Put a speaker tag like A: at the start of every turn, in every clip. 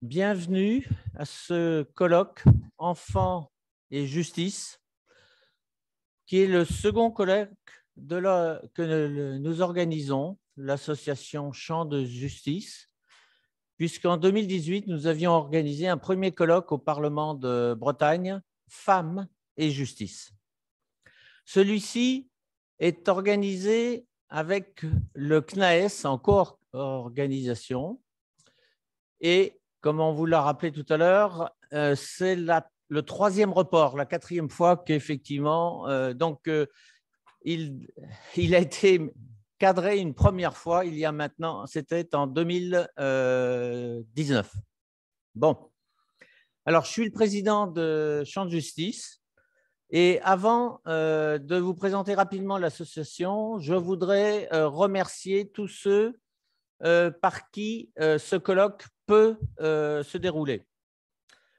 A: Bienvenue à ce colloque Enfants et justice, qui est le second colloque que nous organisons, l'association Champs de justice, puisqu'en 2018, nous avions organisé un premier colloque au Parlement de Bretagne, Femmes et justice. Celui-ci est organisé avec le CNAES en co-organisation et comme on vous l'a rappelé tout à l'heure, c'est le troisième report, la quatrième fois qu'effectivement, il a été cadré une première fois, il y a maintenant, c'était en 2019. Bon, alors je suis le président de Champs de justice et avant de vous présenter rapidement l'association, je voudrais remercier tous ceux par qui ce colloque peut se dérouler.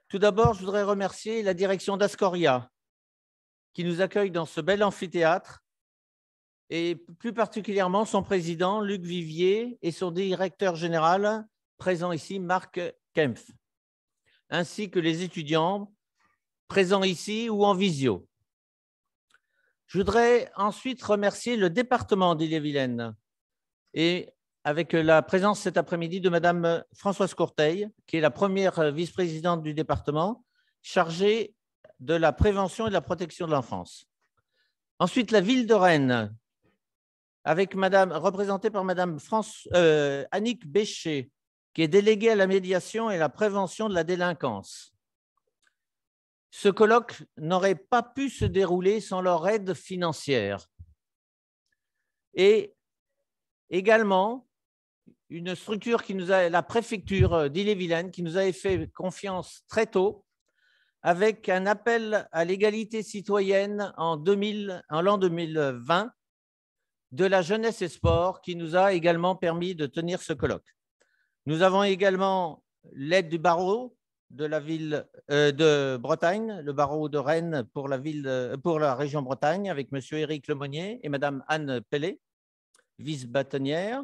A: Tout d'abord, je voudrais remercier la direction d'Ascoria qui nous accueille dans ce bel amphithéâtre et plus particulièrement son président, Luc Vivier, et son directeur général, présent ici, Marc Kempf, ainsi que les étudiants présents ici ou en visio. Je voudrais ensuite remercier le département d'Ille-et-Vilaine et avec la présence cet après-midi de Madame Françoise Courteil, qui est la première vice-présidente du département, chargée de la prévention et de la protection de l'enfance. Ensuite, la ville de Rennes, représentée par Madame Annick Bécher, qui est déléguée à la médiation et la prévention de la délinquance. Ce colloque n'aurait pas pu se dérouler sans leur aide financière. Et également, une structure la préfecture d'Ille-et-Vilaine, qui nous avait fait confiance très tôt, avec un appel à l'égalité citoyenne en l'an 2020 de la jeunesse et sport, qui nous a également permis de tenir ce colloque. Nous avons également l'aide du barreau de la ville de Bretagne, le barreau de Rennes pour la région Bretagne, avec M. Éric Lemonnier et Mme Anne Pellet, vice-bâtonnière.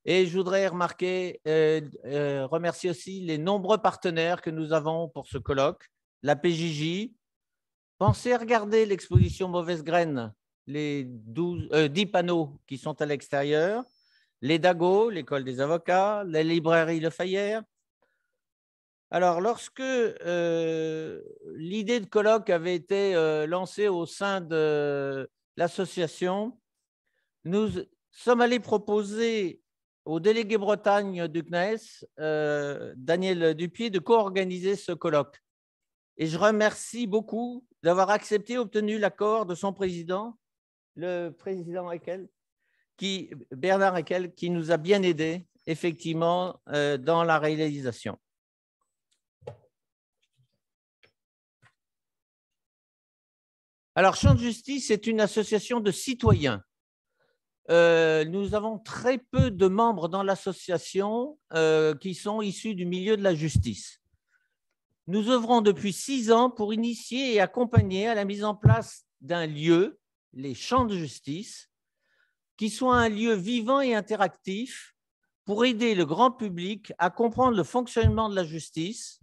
A: Et je voudrais remercier aussi les nombreux partenaires que nous avons pour ce colloque, la PJJ. Pensez à regarder l'exposition Mauvaise Graine, les 10 panneaux qui sont à l'extérieur, les DAGO, l'école des avocats, la librairie Le Fayère. Alors, lorsque l'idée de colloque avait été lancée au sein de l'association, nous sommes allés proposer au délégué Bretagne du CNAES, Daniel Dupier, de co-organiser ce colloque. Et je remercie beaucoup d'avoir accepté et obtenu l'accord de son président, le président Bernard Ekel, qui nous a bien aidés, effectivement, dans la réalisation. Alors, Champs de justice est une association de citoyens. Nous avons très peu de membres dans l'association qui sont issus du milieu de la justice. Nous œuvrons depuis 6 ans pour initier et accompagner à la mise en place d'un lieu, les Champs de justice, qui soit un lieu vivant et interactif pour aider le grand public à comprendre le fonctionnement de la justice,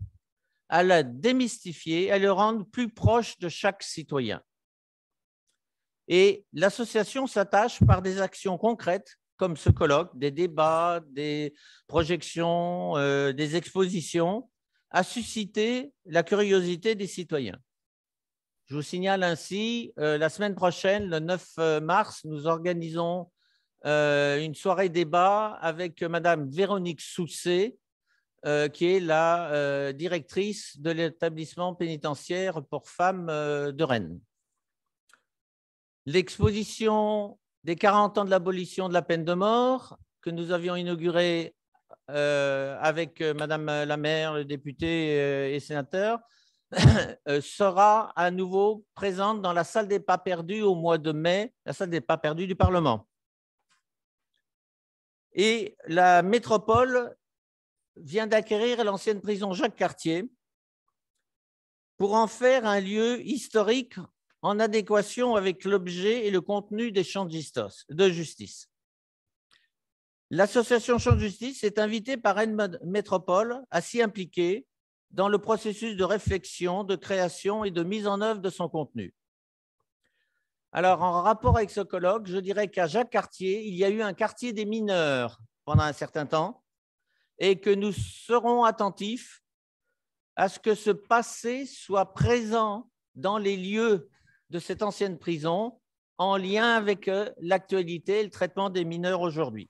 A: à la démystifier, à le rendre plus proche de chaque citoyen. Et l'association s'attache par des actions concrètes, comme ce colloque, des débats, des projections, des expositions, à susciter la curiosité des citoyens. Je vous signale ainsi, la semaine prochaine, le 9 mars, nous organisons une soirée débat avec Madame Véronique Sousset, qui est la directrice de l'établissement pénitentiaire pour femmes de Rennes. L'exposition des 40 ans de l'abolition de la peine de mort que nous avions inaugurée avec Madame la maire, le député et sénateur, sera à nouveau présente dans la salle des pas perdus au mois de mai, la salle des pas perdus du Parlement. Et la métropole vient d'acquérir l'ancienne prison Jacques-Cartier pour en faire un lieu historique en adéquation avec l'objet et le contenu des champs de justice. L'association Champ de Justice est invitée par Rennes Métropole à s'y impliquer dans le processus de réflexion, de création et de mise en œuvre de son contenu. Alors, en rapport avec ce colloque, je dirais qu'à Jacques-Cartier, il y a eu un quartier des mineurs pendant un certain temps et que nous serons attentifs à ce que ce passé soit présent dans les lieux de cette ancienne prison en lien avec l'actualité et le traitement des mineurs aujourd'hui.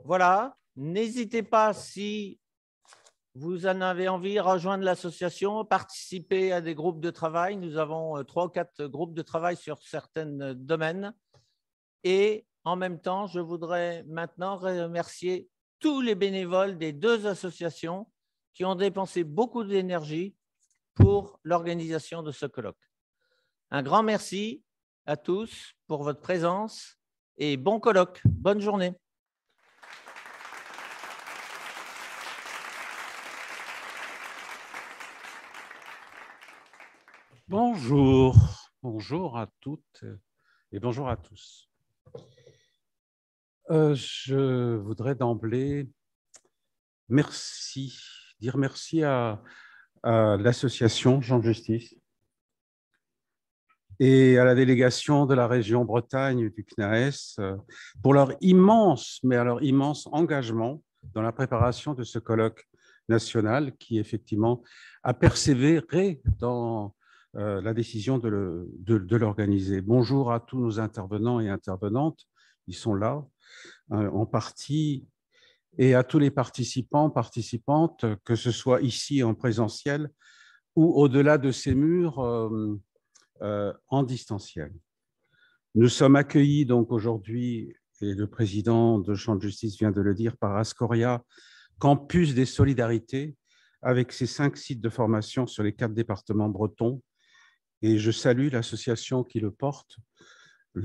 A: Voilà, n'hésitez pas si vous en avez envie, rejoindre l'association, participer à des groupes de travail. Nous avons 3 ou 4 groupes de travail sur certains domaines. Et en même temps, je voudrais maintenant remercier tous les bénévoles des 2 associations qui ont dépensé beaucoup d'énergie pour l'organisation de ce colloque. Un grand merci à tous pour votre présence et bon colloque. Bonne journée.
B: Bonjour à toutes et bonjour à tous. Je voudrais d'emblée dire merci à l'association Champ de Justice et à la délégation de la région Bretagne du CNAES pour leur immense engagement dans la préparation de ce colloque national qui effectivement a persévéré dans la décision de l'organiser. Bonjour à tous nos intervenants et intervenantes, ils sont là en partie, et à tous les participants, participantes, que ce soit ici en présentiel ou au-delà de ces murs en distanciel. Nous sommes accueillis donc aujourd'hui, et le président de Champ de Justice vient de le dire, par Ascoria, campus des solidarités, avec ses 5 sites de formation sur les 4 départements bretons. Et je salue l'association qui le porte,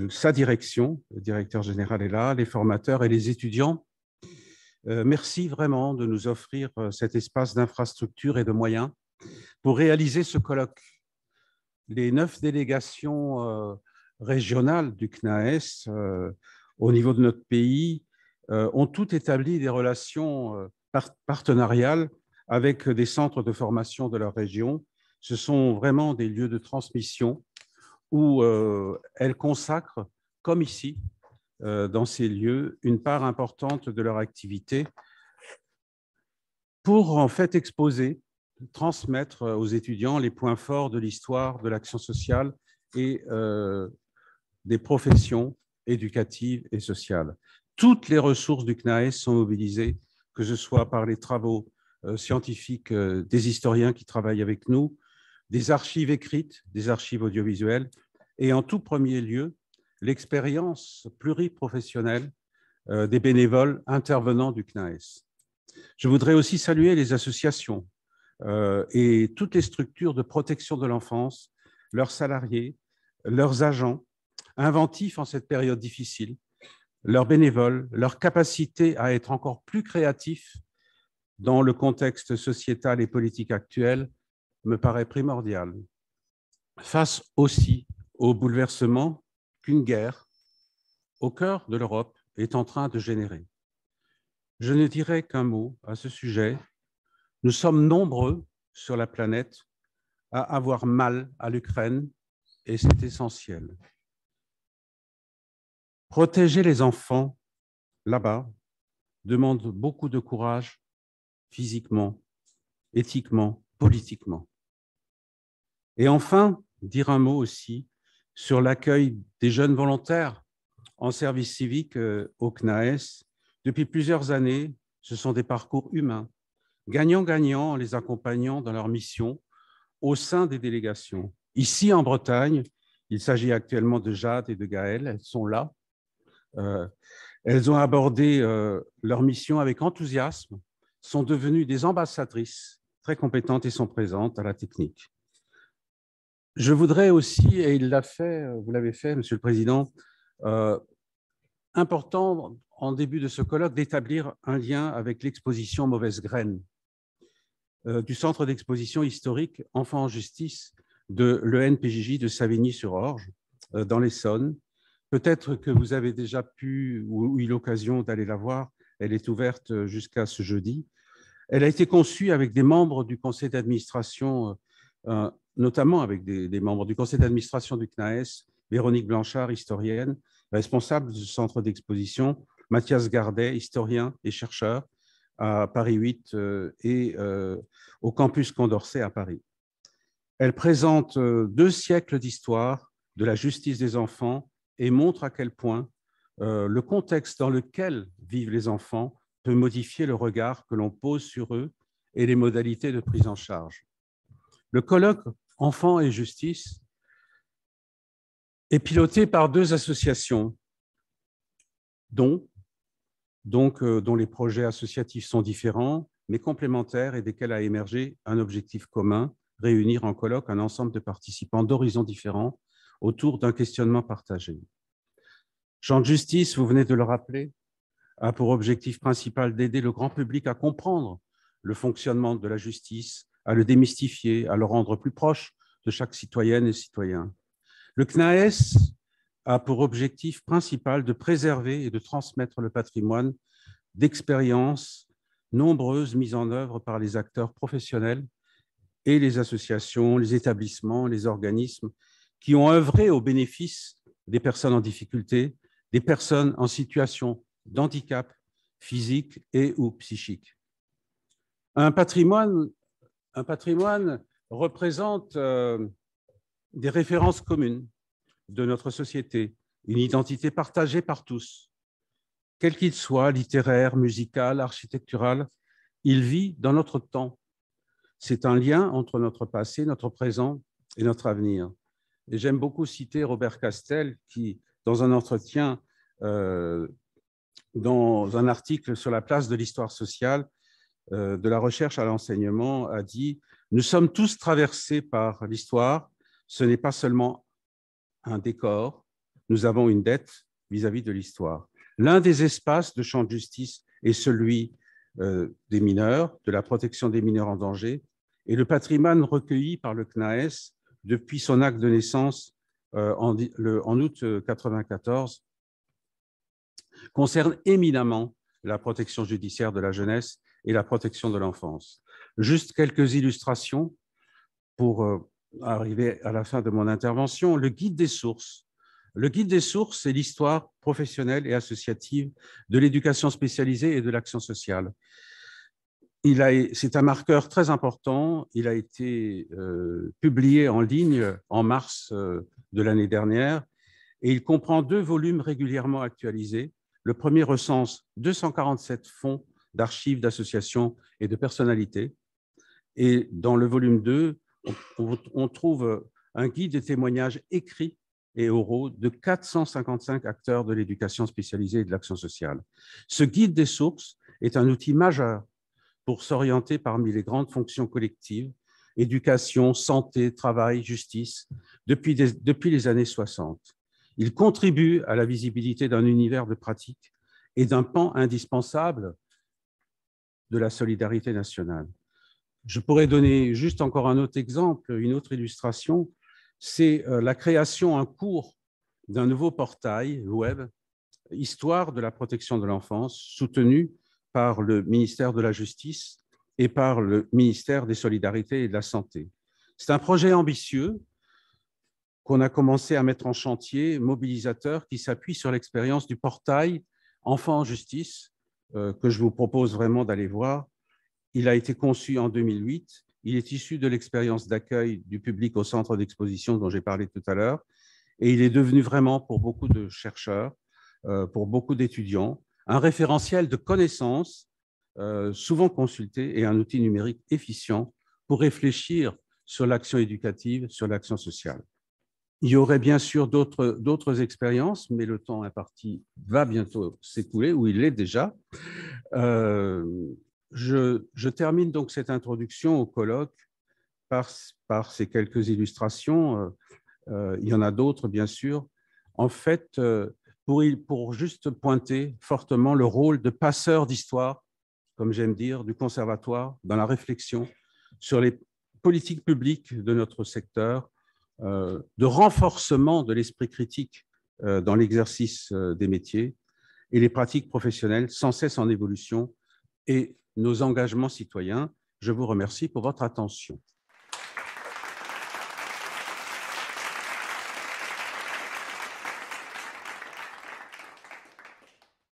B: sa direction, le directeur général est là, les formateurs et les étudiants. Merci vraiment de nous offrir cet espace d'infrastructure et de moyens pour réaliser ce colloque. Les 9 délégations régionales du CNAES au niveau de notre pays ont toutes établi des relations partenariales avec des centres de formation de leur région. Ce sont vraiment des lieux de transmission où elles consacrent, comme ici, dans ces lieux, une part importante de leur activité pour en fait exposer, transmettre aux étudiants les points forts de l'histoire, de l'action sociale et des professions éducatives et sociales. Toutes les ressources du CNAES sont mobilisées, que ce soit par les travaux scientifiques des historiens qui travaillent avec nous, des archives écrites, des archives audiovisuelles, et en tout premier lieu, l'expérience pluriprofessionnelle des bénévoles intervenants du CNAES. Je voudrais aussi saluer les associations et toutes les structures de protection de l'enfance, leurs salariés, leurs agents, inventifs en cette période difficile, leurs bénévoles, leur capacité à être encore plus créatifs dans le contexte sociétal et politique actuel me paraît primordial. Face aussi au bouleversement qu'une guerre au cœur de l'Europe est en train de générer. Je ne dirai qu'un mot à ce sujet. Nous sommes nombreux sur la planète à avoir mal à l'Ukraine et c'est essentiel. Protéger les enfants là-bas demande beaucoup de courage physiquement, éthiquement, politiquement. Et enfin, dire un mot aussi sur l'accueil des jeunes volontaires en service civique au CNAES. Depuis plusieurs années, ce sont des parcours humains, gagnant-gagnant en les accompagnant dans leur mission au sein des délégations. Ici, en Bretagne, il s'agit actuellement de Jade et de Gaëlle, elles sont là. Elles ont abordé leur mission avec enthousiasme, sont devenues des ambassadrices très compétentes et sont présentes à la technique. Je voudrais aussi, et il l'a fait, vous l'avez fait, Monsieur le Président, important en début de ce colloque d'établir un lien avec l'exposition Mauvaise Graine du Centre d'exposition historique Enfants en justice de l'ENPJJ de Savigny-sur-Orge, dans l'Essonne, Peut-être que vous avez déjà pu ou eu l'occasion d'aller la voir. Elle est ouverte jusqu'à ce jeudi. Elle a été conçue avec des membres du conseil d'administration, notamment avec des membres du conseil d'administration du CNAES, Véronique Blanchard, historienne, responsable du centre d'exposition, Mathias Gardet, historien et chercheur à Paris 8 et au campus Condorcet à Paris. Elle présente 2 siècles d'histoire de la justice des enfants et montre à quel point le contexte dans lequel vivent les enfants peut modifier le regard que l'on pose sur eux et les modalités de prise en charge. Le colloque Enfants et Justice est piloté par 2 associations dont les projets associatifs sont différents, mais complémentaires et desquels a émergé un objectif commun, réunir en colloque un ensemble de participants d'horizons différents autour d'un questionnement partagé. Champs de Justice, vous venez de le rappeler, a pour objectif principal d'aider le grand public à comprendre le fonctionnement de la justice, à le démystifier, à le rendre plus proche de chaque citoyenne et citoyen. Le CNAES a pour objectif principal de préserver et de transmettre le patrimoine d'expériences nombreuses mises en œuvre par les acteurs professionnels et les associations, les établissements, les organismes qui ont œuvré au bénéfice des personnes en difficulté, des personnes en situation d'handicap physique et ou psychique. Un patrimoine représente des références communes de notre société, une identité partagée par tous. Quel qu'il soit, littéraire, musical, architectural, il vit dans notre temps. C'est un lien entre notre passé, notre présent et notre avenir. Et j'aime beaucoup citer Robert Castel qui, dans un entretien, dans un article sur la place de l'histoire sociale, de la recherche à l'enseignement, a dit « Nous sommes tous traversés par l'histoire, ce n'est pas seulement un décor, nous avons une dette vis-à-vis de l'histoire. » L'un des espaces de champ de justice est celui des mineurs, de la protection des mineurs en danger, et le patrimoine recueilli par le CNAES depuis son acte de naissance en août 1994 concerne éminemment la protection judiciaire de la jeunesse et la protection de l'enfance. Juste quelques illustrations pour arriver à la fin de mon intervention. Le guide des sources. Le guide des sources, c'est l'histoire professionnelle et associative de l'éducation spécialisée et de l'action sociale. C'est un marqueur très important. Il a été publié en ligne en mars de l'année dernière et il comprend 2 volumes régulièrement actualisés. Le premier recense 247 fonds d'archives, d'associations et de personnalités. Et dans le volume 2, on trouve un guide des témoignages écrits et oraux de 455 acteurs de l'éducation spécialisée et de l'action sociale. Ce guide des sources est un outil majeur pour s'orienter parmi les grandes fonctions collectives, éducation, santé, travail, justice, depuis les années 60. Il contribue à la visibilité d'un univers de pratique et d'un pan indispensable de la solidarité nationale. Je pourrais donner juste encore un autre exemple, une autre illustration, c'est la création en cours d'un nouveau portail web, Histoire de la protection de l'enfance, soutenu par le ministère de la Justice et par le ministère des Solidarités et de la Santé. C'est un projet ambitieux qu'on a commencé à mettre en chantier, mobilisateur, qui s'appuie sur l'expérience du portail Enfants en justice, que je vous propose vraiment d'aller voir. Il a été conçu en 2008. Il est issu de l'expérience d'accueil du public au centre d'exposition dont j'ai parlé tout à l'heure. Et il est devenu vraiment, pour beaucoup de chercheurs, pour beaucoup d'étudiants, un référentiel de connaissances souvent consulté et un outil numérique efficient pour réfléchir sur l'action éducative, sur l'action sociale. Il y aurait bien sûr d'autres expériences, mais le temps imparti va bientôt s'écouler, ou il l'est déjà. Je termine donc cette introduction au colloque par ces quelques illustrations. Il y en a d'autres, bien sûr. En fait, pour juste pointer fortement le rôle de passeur d'histoire, comme j'aime dire, du conservatoire, dans la réflexion sur les politiques publiques de notre secteur, de renforcement de l'esprit critique dans l'exercice des métiers et les pratiques professionnelles sans cesse en évolution et nos engagements citoyens. Je vous remercie pour votre attention.